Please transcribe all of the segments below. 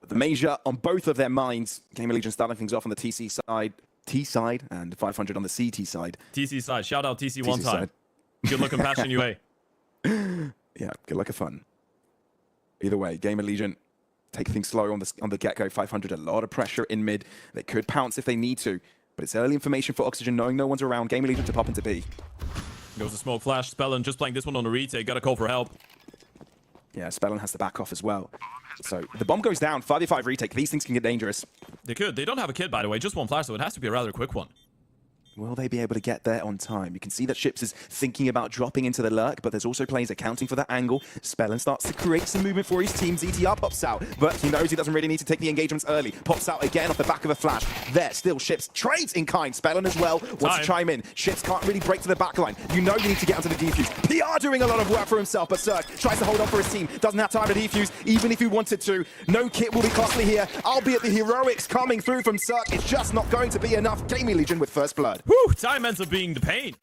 The major on both of their minds. GamerLegion starting things off on the TC side, T side, and 500 on the CT side. TC side. Shout out TC one time. Side. Good luck and passion, UA. Yeah, good luck and fun. Either way, GamerLegion take things slow on the get-go. 500, a lot of pressure in mid. They could pounce if they need to, but it's early information for Oxygen, knowing no one's around. GamerLegion to pop into B. Goes the smoke flash. Spellin just playing this one on the retake. Got to call for help. Yeah, Spellin has to back off as well. So the bomb goes down. 5v5 retake. These things can get dangerous. They could. They don't have a kid, by the way. Just one flash, so it has to be a rather quick one. Will they be able to get there on time? You can see that Ships is thinking about dropping into the lurk, but there's also players accounting for that angle. Spellin starts to create some movement for his team. ZTR pops out, but he knows he doesn't really need to take the engagements early. Pops out again off the back of a flash. There, still Ships trades in kind. Spellin as well wants to chime in. Ships can't really break to the back line. You know you need to get onto the defuse. PR doing a lot of work for himself, but Zerg tries to hold on for his team. Doesn't have time to defuse, even if he wanted to. No kit will be costly here, albeit the heroics coming through from Zerg. It's just not going to be enough. GamerLegion with first blood. Whew, time ends up being the pain.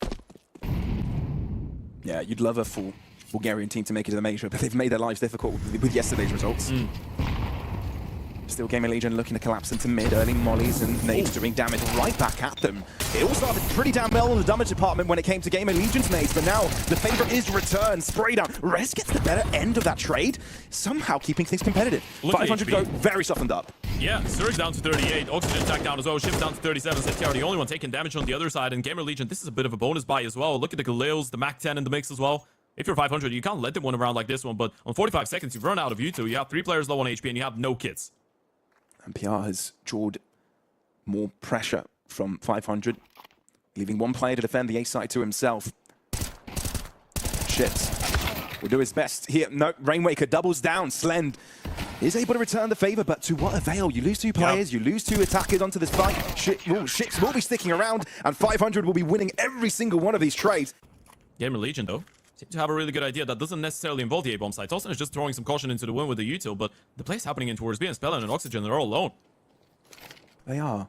Yeah, you'd love a full Bulgarian team to make it to the major, but they've made their lives difficult with yesterday's results. Still GamerLegion looking to collapse into mid, early mollies and nades doing damage right back at them. It all started pretty damn well in the damage department when it came to GamerLegion's nades, but now the favor is returned. Spray down. Rez gets the better end of that trade, somehow keeping things competitive. 500 go very softened up. Yeah, Surge down to 38, Oxygen attack down as well, Ships down to 37, ZTR the only one taking damage on the other side, and GamerLegion, this is a bit of a bonus buy as well. Look at the Galils, the Mac 10 in the mix as well. If you're 500, you can't let them win around like this one, but on 45 seconds, you've run out of U2, you have 3 players low on HP, and you have no kits. And PR has drawed more pressure from 500, leaving one player to defend the A side to himself. Ships will do his best here. No, Rainwaker doubles down. Slend is able to return the favor, but to what avail? You lose 2 players, you lose 2 attackers onto this fight. Ships will be sticking around, and 500 will be winning every single one of these trades. GamerLegion, though, seem to have a really good idea that doesn't necessarily involve the A-bomb site. Austin is just throwing some caution into the wind with the util, but the play's happening in towards B, and Spellin and Oxygen, they're all alone. They are.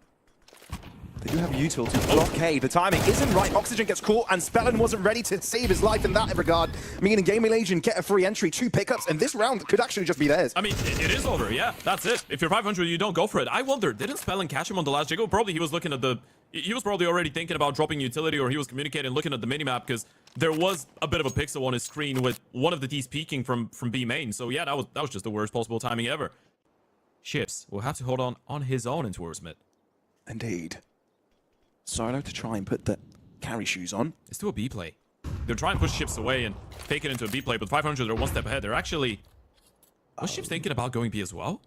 They do have a util to blockade. The timing isn't right. Oxygen gets caught, and Spellin wasn't ready to save his life in that regard. Meaning GamerLegion get a free entry, 2 pickups, and this round could actually just be theirs. I mean, it is over, yeah. That's it. If you're 500, you don't go for it. I wonder, didn't Spellin catch him on the last jiggle? Probably he was looking at the... He was probably already thinking about dropping utility, or he was communicating, looking at the minimap, because there was a bit of a pixel on his screen with one of the Ds peeking from B main. So yeah, that was just the worst possible timing ever. Ships will have to hold on his own in towards mid. Indeed. Solo to try and put the carry shoes on. It's still a B play. They're trying to push Ships away and fake it into a B play, but 500 are one step ahead. They're actually... Was Ships thinking about going B as well?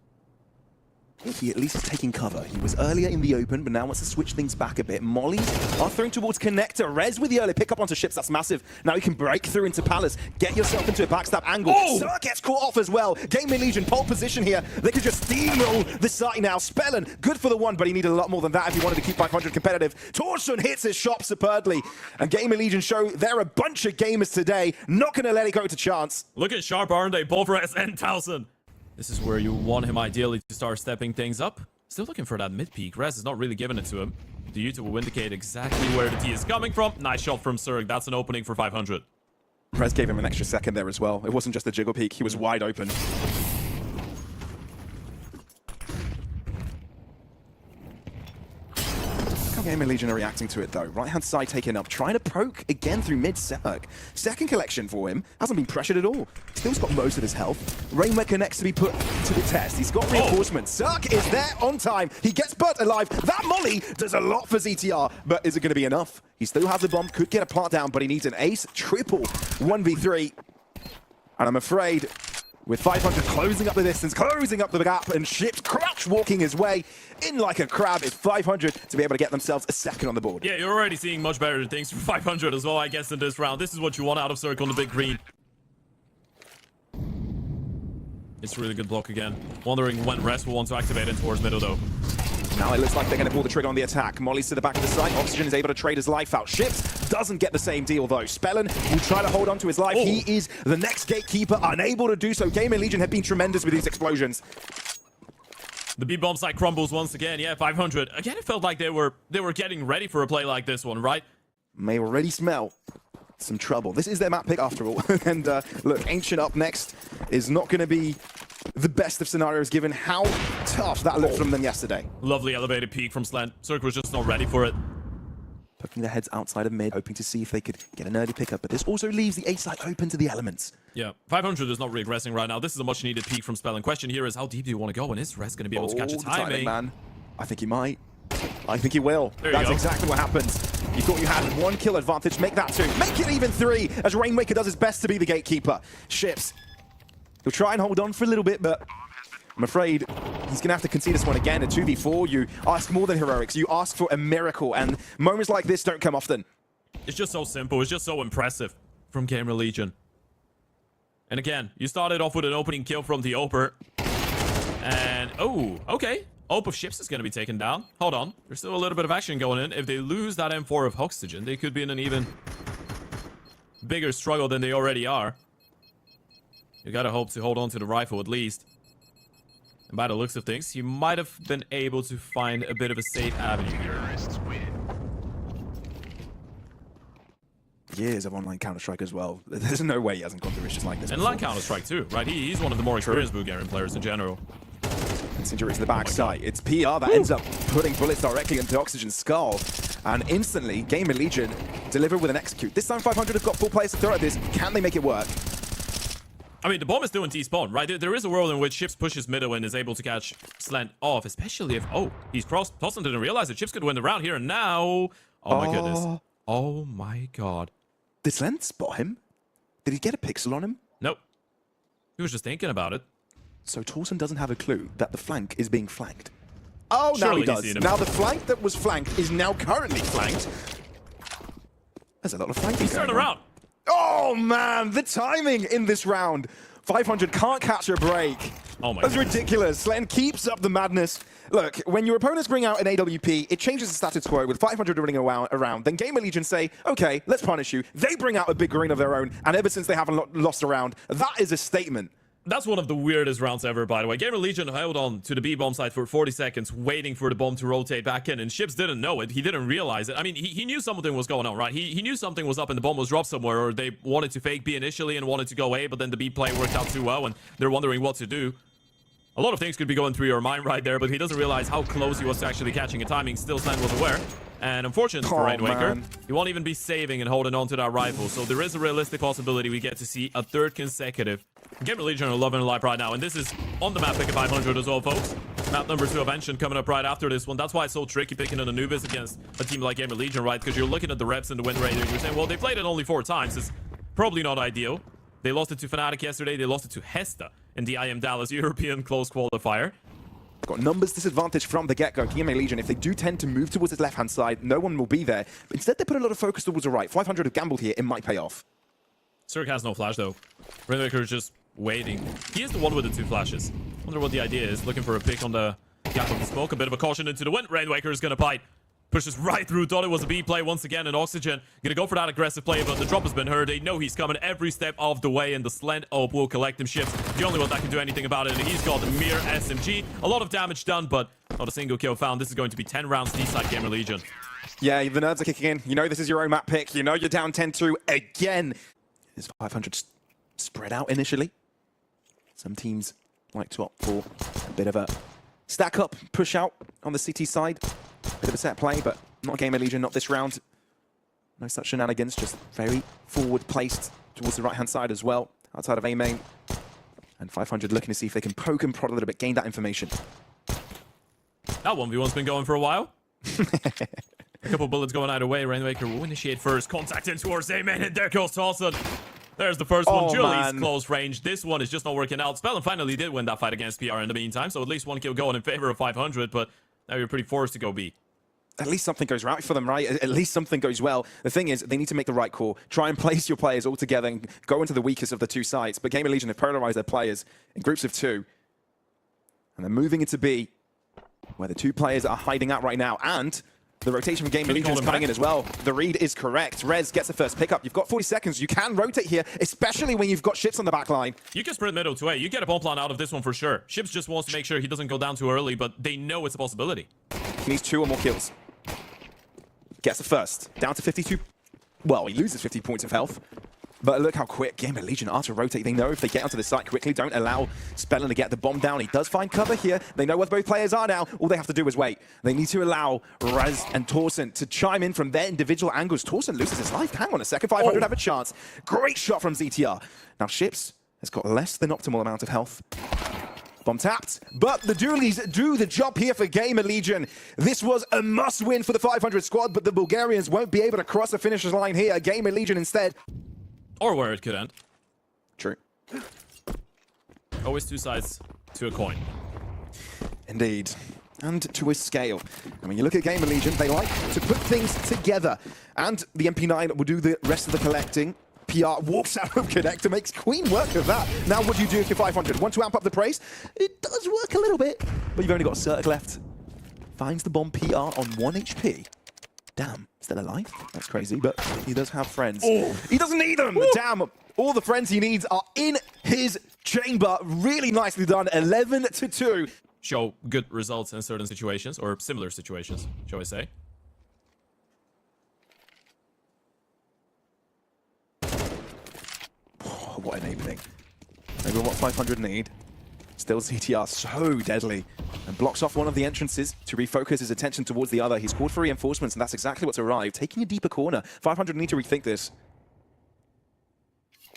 He at least is taking cover. He was earlier in the open, but now wants to switch things back a bit. Mollies are thrown towards Connector. Rez with the early pick up onto Ships. That's massive. Now you can break through into Palace. Get yourself into a backstab angle. Sir gets caught off as well. GamerLegion pole position here. They could just steamroll the site now. Spellin, good for the one, but he needed a lot more than that if he wanted to keep 500 competitive. Torsion hits his shop superbly. And GamerLegion show they're a bunch of gamers today. Not going to let it go to chance. Look at sharp, aren't they? Both Rez and Towson. This is where you want him ideally to start stepping things up. Still looking for that mid peak. Rez is not really giving it to him. The util will indicate exactly where the T is coming from. Nice shot from Zerg. That's an opening for 500. Rez gave him an extra second there as well. It wasn't just a jiggle peek. He was wide open. GamerLegion are reacting to it though. Right hand side taken up, trying to poke again through mid Zerg. Second collection for him, hasn't been pressured at all. Still's got most of his health. Rainmaker next to be put to the test. He's got reinforcements. Zerg is there on time. He gets Burt alive. That molly does a lot for ZTR, but is it going to be enough? He still has the bomb, could get a plant down, but he needs an ace triple 1v3. And I'm afraid with 500 closing up the distance, closing up the gap, and Ships crouch walking his way in like a crab. It's 500 to be able to get themselves a second on the board. Yeah, you're already seeing much better things for 500 as well, I guess, in this round. This is what you want out of Circle on the big green. It's a really good block again. Wondering when Rez will want to activate in towards middle, though. Now it looks like they're going to pull the trigger on the attack. Molly's to the back of the site. Oxygen is able to trade his life out. Ships doesn't get the same deal, though. Spellin will try to hold on to his life. He is the next gatekeeper, unable to do so. GamerLegion have been tremendous with these explosions. The B-bomb site crumbles once again. Yeah, 500. Again, it felt like they were getting ready for a play like this one, right? May already smell some trouble. This is their map pick after all. And look, Ancient up next is not going to be the best of scenarios given how tough that looked from them yesterday. Lovely elevated peek from Slent. Cirque was just not ready for it. Poking their heads outside of mid, hoping to see if they could get an early pickup, but this also leaves the A side open to the elements. Yeah, 500 is not regressing right now. This is a much needed peek from Spell. And question here is, how deep do you want to go? And is Rez going to be able to catch a timing? Man. I think he might. I think he will. That's exactly what happens. You thought you had 1 kill advantage, make that 2. Make it even 3, as Rainmaker does his best to be the gatekeeper. Ships, he'll try and hold on for a little bit, but I'm afraid he's going to have to concede this one again. A 2v4, you ask more than heroics. You ask for a miracle, and moments like this don't come often. It's just so simple. It's just so impressive from GamerLegion. And again, you started off with an opening kill from the Oper. And, oh, okay. Ope of Ships is going to be taken down. Hold on. There's still a little bit of action going in. If they lose that M4 of Oxygen, they could be in an even bigger struggle than they already are. You got to hope to hold on to the rifle at least. And by the looks of things, you might have been able to find a bit of a safe avenue here. Years of online Counterstrike as well. There's no way he hasn't gone through issues like this. And online Counterstrike too, right? He's one of the more experienced Bulgarian players in general. Injury to the backside. It's PR that ends up putting bullets directly into Oxygen's skull. And instantly, GamerLegion deliver with an execute. This time 500 have got 4 players to throw at this. Can they make it work? I mean, the bomb is still in T-spawn, right? There is a world in which Chips pushes middle and is able to catch Slent off, especially if, oh, he's crossed. Tossin didn't realize that Chips could win the round here, and now... Oh my goodness. Oh my god. Did Slent spot him? Did he get a pixel on him? Nope. He was just thinking about it. So Torsen doesn't have a clue that the flank is being flanked. Oh, Surely now he does. Now the flank that was flanked is now currently flanked. There's a lot of flanking. He's turned around. Oh man, the timing in this round. 500 can't catch a break. Oh my god. That's ridiculous. Slen keeps up the madness. Look, when your opponents bring out an AWP, it changes the status quo with 500 running around. Then GamerLegion say, okay, let's punish you. They bring out a big green of their own, and ever since they haven't lost a round, that is a statement. That's one of the weirdest rounds ever, by the way. GamerLegion held on to the B-bomb site for 40 seconds, waiting for the bomb to rotate back in, and Ships didn't know it. He didn't realize it. I mean, he knew something was going on, right? He knew something was up and the bomb was dropped somewhere, or they wanted to fake B initially and wanted to go A, but then the B play worked out too well, and they're wondering what to do. A lot of things could be going through your mind right there, but he doesn't realize how close he was to actually catching a timing. Still, Slan was aware. And unfortunately for Rainmaker, he won't even be saving and holding on to that rifle. So there is a realistic possibility we get to see a 3rd consecutive. GamerLegion are loving life right now. And this is on the map pick of 500 as well, folks. Map number 2 of Ancient coming up right after this one. That's why it's so tricky picking an Anubis against a team like GamerLegion, right? Because you're looking at the reps and the win rate and you're saying, well, they played it only 4 times. It's probably not ideal. They lost it to Fnatic yesterday. They lost it to Hesta in the IM Dallas European Close Qualifier. Got numbers disadvantage from the get-go. GamerLegion, if they do tend to move towards his left-hand side, no one will be there. But instead, they put a lot of focus towards the right. 500 have gambled here. It might pay off. Cirque has no flash, though. Rainmaker is just waiting. He is the one with the 2 flashes. Wonder what the idea is. Looking for a pick on the gap of the smoke. A bit of a caution into the wind. Rainmaker is going to bite. Pushes right through. Thought it was a B play once again, and Oxygen gonna go for that aggressive play, but the drop has been heard. They know he's coming every step of the way, and the Slent Ope will collect him. Ships, the only one that can do anything about it, and he's got a mere SMG. A lot of damage done, but not a single kill found. This is going to be 10 rounds D-side GamerLegion. Yeah, the nerves are kicking in. You know this is your own map pick. You know you're down 10-2 again. Is 500 spread out initially? Some teams like to opt for a bit of a stack up, push out on the CT side. Bit of a set play, but not GamerLegion, not this round. No such shenanigans, just very forward placed towards the right-hand side as well, outside of A main. And 500 looking to see if they can poke and prod a little bit, gain that information. That 1v1's been going for a while. A couple bullets going either way. Rainmaker will initiate first. Contact in towards A main, and there goes Tossin. There's the first one. Julie's close range. This one is just not working out. Spellin finally did win that fight against PR in the meantime, so at least 1 kill going in favor of 500, but now you're pretty forced to go B. At least something goes right for them, right? At least something goes well. The thing is, they need to make the right call. Try and place your players all together and go into the weakest of the 2 sides. But GamerLegion have polarized their players in groups of 2. And they're moving into B, where the 2 players are hiding out right now. And the rotation from GamerLegion is coming in as well. The read is correct. Rez gets the first pickup. You've got 40 seconds. You can rotate here, especially when you've got Ships on the back line. You can sprint middle to A. You get a bomb plan out of this one for sure. Ships just wants to make sure he doesn't go down too early, but they know it's a possibility. He needs 2 or more kills. Gets the first. Down to 52. Well, he loses 50 points of health. But look how quick GamerLegion are to rotate. They know if they get onto the site quickly, don't allow Spellin to get the bomb down. He does find cover here. They know where both players are now. All they have to do is wait. They need to allow Raz and Torsen to chime in from their individual angles. Torsen loses his life. Hang on a second. 500 have a chance. Great shot from ZTR. Now Ships has got less than optimal amount of health. Bomb tapped, but the dualies do the job here for GamerLegion. This was a must-win for the 500 squad, but the Bulgarians won't be able to cross the finisher's line here. GamerLegion instead. Or where it could end. True. Always two sides to a coin. Indeed. And to a scale. I mean, you look at GamerLegion, they like to put things together. And the MP9 will do the rest of the collecting. PR walks out of Connector, makes clean work of that. Now what do you do if you're 500? Want to amp up the praise? It does work a little bit, but you've only got a Cirque left. Finds the bomb PR on 1 HP. Damn, still alive? That's crazy, but he does have friends. Oh. He doesn't need them! Woo. Damn, all the friends he needs are in his chamber. Really nicely done, 11-2. Show good results in certain situations, or similar situations, shall we say. What enabling. Maybe what 500 need. Still ZTR so deadly. And blocks off one of the entrances to refocus his attention towards the other. He's called for reinforcements, and that's exactly what's arrived. Taking a deeper corner. 500 need to rethink this.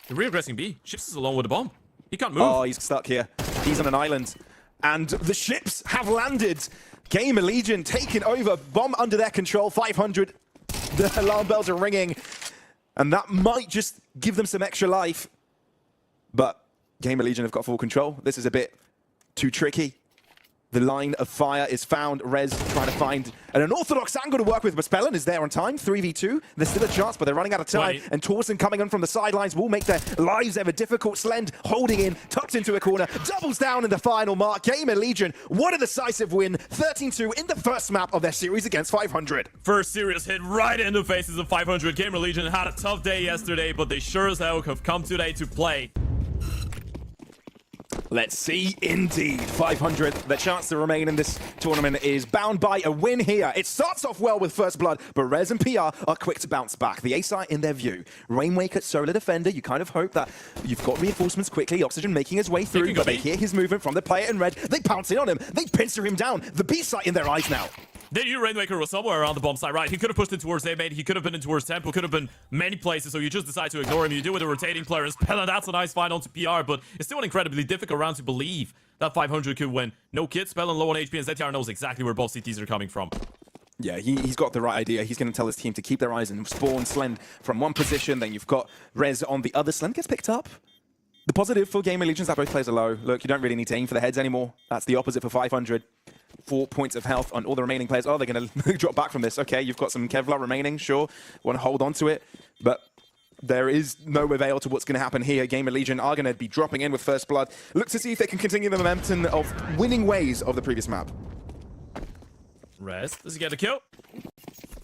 The reaggressing B. Ships is alone with the bomb. He can't move. Oh, he's stuck here. He's on an island. And the ships have landed. GamerLegion taking over. Bomb under their control. 500. The alarm bells are ringing. And that might just give them some extra life. But GamerLegion have got full control. This is a bit too tricky. The line of fire is found. Rez trying to find an unorthodox angle to work with, but Spellin is there on time. 3v2. There's still a chance, but they're running out of time. 20. And Torsen coming in from the sidelines will make their lives ever difficult. Slend holding in, tucked into a corner, doubles down in the final mark. GamerLegion, what a decisive win. 13-2 in the first map of their series against 500. First serious hit right in the faces of 500. GamerLegion had a tough day yesterday, but they sure as hell have come today to play. Let's see, indeed. 500, the chance to remain in this tournament is bound by a win here. It starts off well with First Blood, but Rez and PR are quick to bounce back. The A-site in their view. Rainwaker, Solar Defender, you kind of hope that you've got reinforcements quickly. Oxygen making his way through, but they hear his movement from the player in red. They pounce in on him. They pincer him down. The B-site in their eyes now. They knew Rainwaker was somewhere around the bomb site, right? He could have pushed it towards A-Main, he could have been in towards Temple, could have been many places, so you just decide to ignore him. You do with a rotating player, and Spellin, that's a nice find onto PR, but it's still an incredibly difficult round to believe that 500 could win. No kid, Spellin low on HP, and ZTR knows exactly where both CTs are coming from. Yeah, he's got the right idea. He's going to tell his team to keep their eyes and spawn Slend from one position, then you've got Rez on the other. Slend gets picked up. The positive for GamerLegion is that both players are low. Look, you don't really need to aim for the heads anymore. That's the opposite for 500. 4 points of health on all the remaining players. Oh, they're going to drop back from this. Okay, you've got some Kevlar remaining, sure. Want to hold on to it, but there is no avail to what's going to happen here. GamerLegion are going to be dropping in with First Blood. Look to see if they can continue the momentum of winning ways of the previous map. Rez, does he get a kill?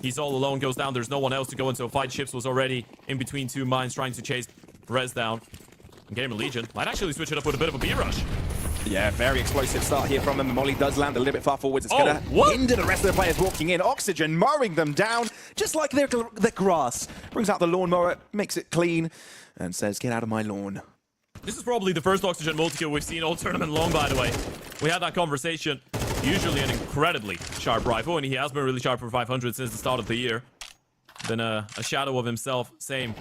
He's all alone, goes down. There's no one else to go into a fight. Ships was already in between two mines trying to chase Rez down. And GamerLegion might actually switch it up with a bit of a B-rush. Yeah, very explosive start here from them. The molly does land a little bit far forwards. It's going to hinder the rest of the players walking in. Oxygen mowing them down, just like their grass. Brings out the lawnmower, makes it clean, and says, get out of my lawn. This is probably the first Oxygen multi-kill we've seen all tournament long, by the way. We had that conversation. Usually an incredibly sharp rifle, and he has been really sharp for 500 since the start of the year. Been a shadow of himself, same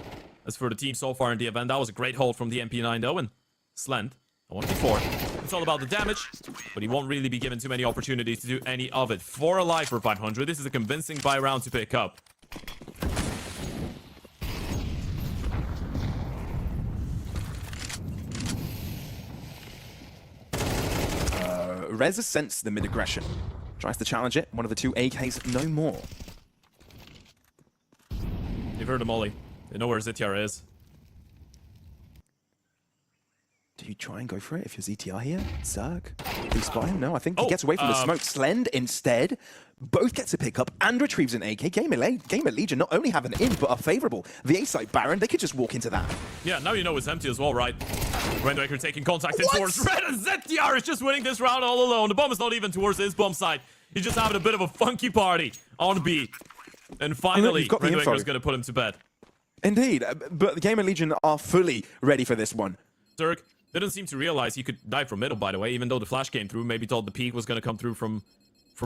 as for the team so far in the event. That was a great hold from the MP9 though, and Slend, a 1v4. It's all about the damage, but he won't really be given too many opportunities to do any of it. 4 alive for 500. This is a convincing buy round to pick up. Rez has sensed the mid-aggression. Tries to challenge it. One of the two AKs, no more. You've heard of Molly. They know where ZTR is. Do you try and go for it if you're ZTR here? Zerg? Do you spot him? No, I think he gets away from the smoke. Slend instead both gets a pickup and retrieves an AK. GamerLegion not only have an in, but are favorable. The A-site Baron, they could just walk into that. Yeah, now you know it's empty as well, right? Rainwaker taking contact in towards Red, and ZTR is just winning this round all alone. The bomb is not even towards his bomb side. He's just having a bit of a funky party on B. And finally, Rainwaker is going to put him to bed. Indeed, but the GamerLegion are fully ready for this one. Zerk didn't seem to realize he could die from middle, by the way, even though the flash came through. Maybe thought the peek was going to come through from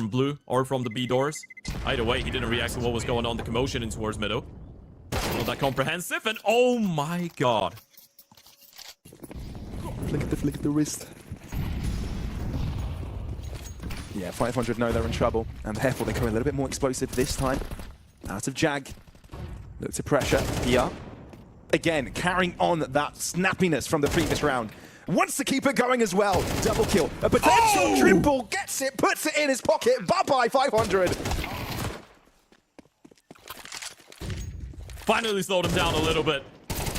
blue or from the B doors. Either way, he didn't react to what was going on, the commotion in towards middle. Not that comprehensive, and oh my god. Flick at the wrist. Yeah, 500 know they're in trouble, and therefore they go a little bit more explosive this time. Out of Jag. Look to pressure. PR. Again, carrying on that snappiness from the previous round. Wants to keep it going as well. Double kill. A potential triple. Gets it. Puts it in his pocket. Bye-bye, 500. Finally slowed him down a little bit.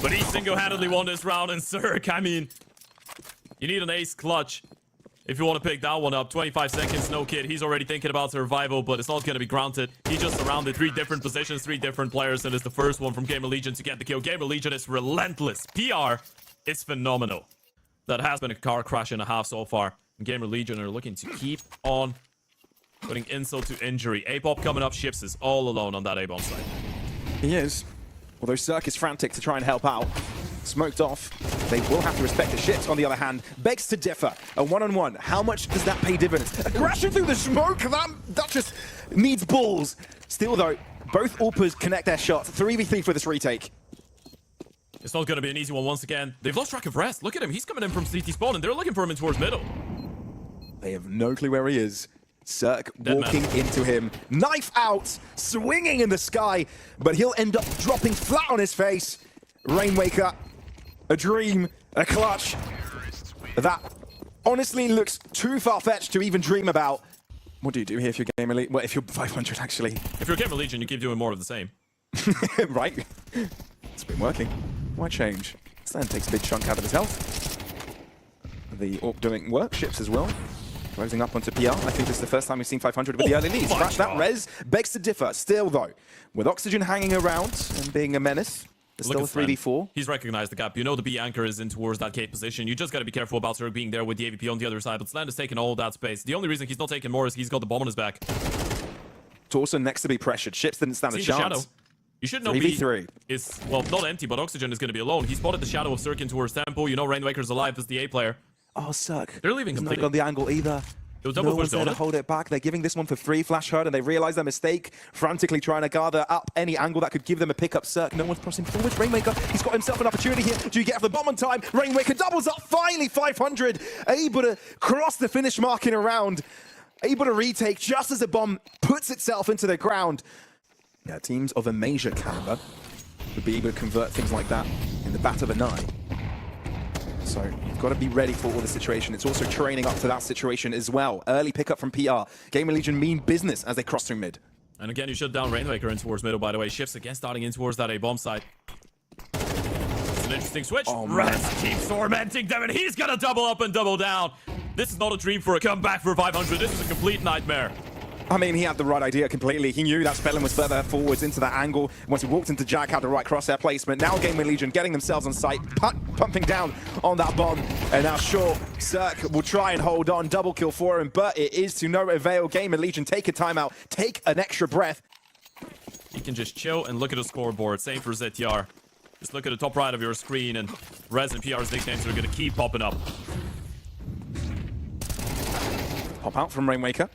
But he single-handedly won this round. And Zerk, I mean, you need an ace clutch if you want to pick that one up. 25 seconds, no kid. He's already thinking about survival, but it's not going to be granted. He just surrounded 3 different positions, 3 different players, and is the first one from GamerLegion to get the kill. GamerLegion is relentless. PR is phenomenal. That has been a car crash and a half so far. And GamerLegion are looking to keep on putting insult to injury. A-Pop coming up. Ships is all alone on that A-bomb side. He is. Although Zerk is frantic to try and help out. Smoked off. They will have to respect the ships, on the other hand. Begs to differ. A one-on-one. How much does that pay dividends? Aggression through the smoke. That just needs balls. Still, though, both AWPers connect their shots. 3v3 for this retake. It's not going to be an easy one once again. They've lost track of rest. Look at him. He's coming in from CT spawn, and they're looking for him in towards middle. They have no clue where he is. Zerk Dead walking man. into him. Knife out. Swinging in the sky. But he'll end up dropping flat on his face. Rainmaker. A dream. A clutch. That honestly looks too far-fetched to even dream about. What do you do here if you're GamerLegion? Well, if you're 500, actually. If you're GamerLegion, you keep doing more of the same. Right. It's been working. Why change? Stan takes a big chunk out of his health. The AWP doing work. Ships as well. Closing up onto PR. I think this is the first time we've seen 500 with the early lead. Scratch that res. Begs to differ. Still, though, with Oxygen hanging around and being a menace, there's still a 3v4. He's recognized the gap. You know the B anchor is in towards that K position. You just got to be careful about Zerk being there with the AVP on the other side. But Slan is taking all that space. The only reason he's not taking more is he's got the bomb on his back. Torso next to be pressured. Ships didn't stand a Seen the shadow. chance. You should know 3v3. B is, well, not empty, but Oxygen is going to be alone. He spotted the shadow of Zerk in towards Temple. You know Rainmaker's alive as the A player. Oh, Zerk. They're leaving He's not completely. got the angle either. It was double No push one's there to donut. hold it back. They're giving this one for free. Flash heard, and they realize their mistake. Frantically trying to gather up any angle that could give them a pickup. Zerk, no one's crossing forward. Rainmaker, he's got himself an opportunity here. Do you get off the bomb on time? Rainmaker doubles up. Finally, 500. Able to cross the finish mark in a round. Able to retake just as the bomb puts itself into the ground. Yeah, teams of a major caliber would be able to convert things like that in the bat of an eye. So you've got to be ready for all the situation. It's also training up to that situation as well. Early pickup from PR. GamerLegion mean business as they cross through mid. And again, you shut down Rainmaker in towards middle, by the way. Shifts again starting in towards that A-bomb side. It's an interesting switch. Oh, Rez keeps tormenting them, and he's going to double up and double down. This is not a dream for a comeback for 500. This is a complete nightmare. I mean, he had the right idea completely. He knew that Spellin was further forwards into that angle. Once he walked into Jag, had the right crosshair placement. Now GamerLegion getting themselves on site, pumping down on that bomb. And now, sure, Zerk will try and hold on. Double kill for him, but it is to no avail. GamerLegion take a timeout, take an extra breath. You can just chill and look at the scoreboard. Same for ZTR. Just look at the top right of your screen, and Rez and PR's nicknames are going to keep popping up. Pop out from Rainmaker.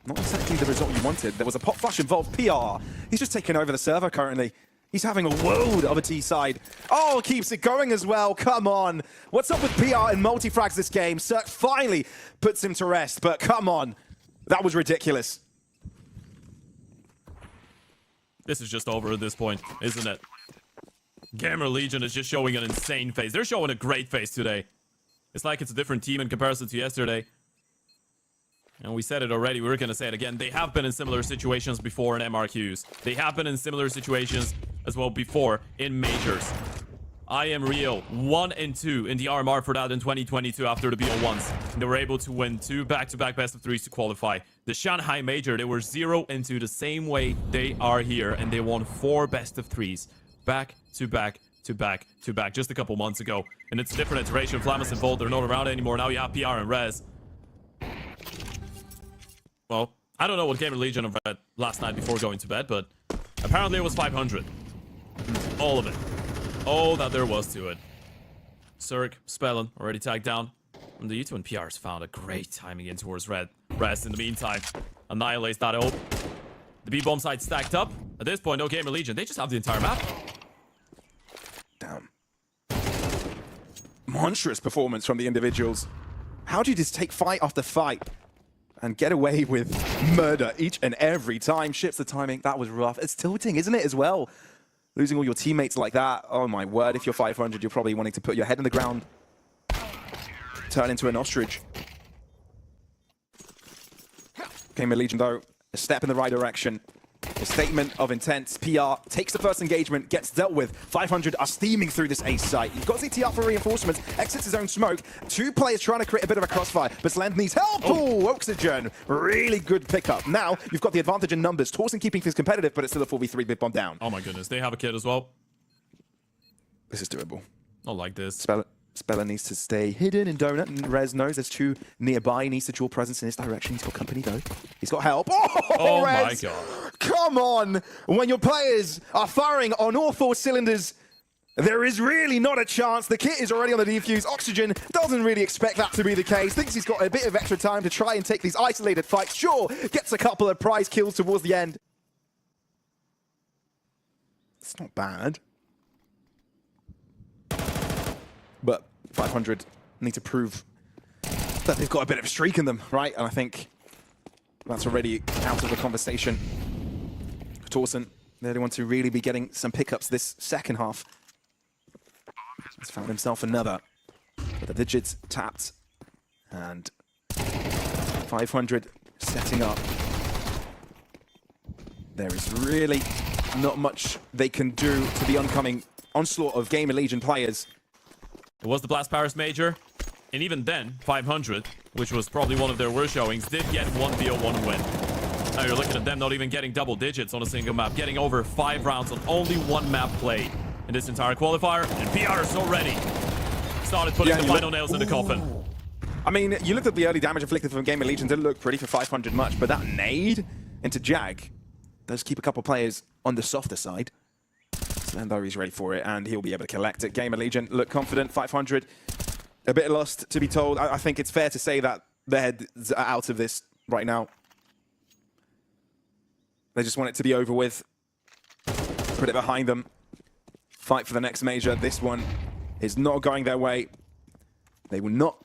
Not exactly the result you wanted. There was a pop flash involved. PR. He's just taking over the server currently. He's having a world of a T side. Oh, keeps it going as well. Come on. What's up with PR and multi-frags this game? Zerk finally puts him to rest, but come on. That was ridiculous. This is just over at this point, isn't it? GamerLegion is just showing an insane face. They're showing a great face today. It's like it's a different team in comparison to yesterday. And we said it already, we were going to say it again. They have been in similar situations before in MRQs. They have been in similar situations as well before in majors. I am real. 1 and 2 in the RMR for that in 2022 after the BO1s. And they were able to win 2 back-to-back best of 3s to qualify. The Shanghai Major, they were 0 and 2 the same way they are here. And they won 4 best of 3s back-to-back to back-to-back just a couple months ago. And it's a different iteration. Flamus and Volt, they're not around anymore. Now you have PR and Rez. Well, I don't know what GamerLegion read last night before going to bed, but apparently it was 500. All of it. All that there was to it. Zerg, Spellin, already tagged down. And the U2 and PRs found a great timing in towards Red. Rest in the meantime annihilates that ult. The B-bomb side stacked up. At this point, no GamerLegion. They just have the entire map. Damn. Monstrous performance from the individuals. How do you just take fight after fight and get away with murder each and every time? Ships the timing. That was rough. It's tilting, isn't it, as well? Losing all your teammates like that. Oh my word, if you're 500, you're probably wanting to put your head in the ground. Turn into an ostrich. GamerLegion, though, a step in the right direction. A statement of intent. PR takes the first engagement, gets dealt with. 500 are steaming through this ace site. You've got ZT up for reinforcements, exits his own smoke. Two players trying to create a bit of a crossfire, but Slend needs help. Oh, Oxygen. Really good pickup. Now, you've got the advantage in numbers. Torsen keeping things competitive, but it's still a 4v3 big bomb down. Oh my goodness, they have a kid as well. This is doable. Not like this. Speller needs to stay hidden in Donut, and Rez knows there's two nearby. He needs to draw presence in his direction. He's got company, though. He's got help. Oh Rez! my god. Come on! When your players are firing on all four cylinders, there is really not a chance. The kit is already on the defuse. Oxygen doesn't really expect that to be the case. Thinks he's got a bit of extra time to try and take these isolated fights. Sure, gets a couple of prize kills towards the end. It's not bad. But 500 need to prove that they've got a bit of a streak in them, right? And I think that's already out of the conversation. Torsen, they're the one to really be getting some pickups this second half. He's found himself another. But the digits tapped. And 500 setting up. There is really not much they can do to the oncoming onslaught of GamerLegion players. It was the Blast Paris Major, and even then, 500, which was probably one of their worst showings, did get 1v1 win. Now you're looking at them not even getting double digits on a single map, getting over 5 rounds on only one map played in this entire qualifier, and PRs already started putting the final nails in the coffin. I mean, you looked at the early damage inflicted from GamerLegion, didn't look pretty for 500 much, but that nade into Jag does keep a couple players on the softer side. Slendo is ready for it, and he'll be able to collect it. GamerLegion look confident. 500, a bit lost, to be told. I think it's fair to say that their heads are out of this right now. They just want it to be over with. Put it behind them. Fight for the next major. This one is not going their way. They will not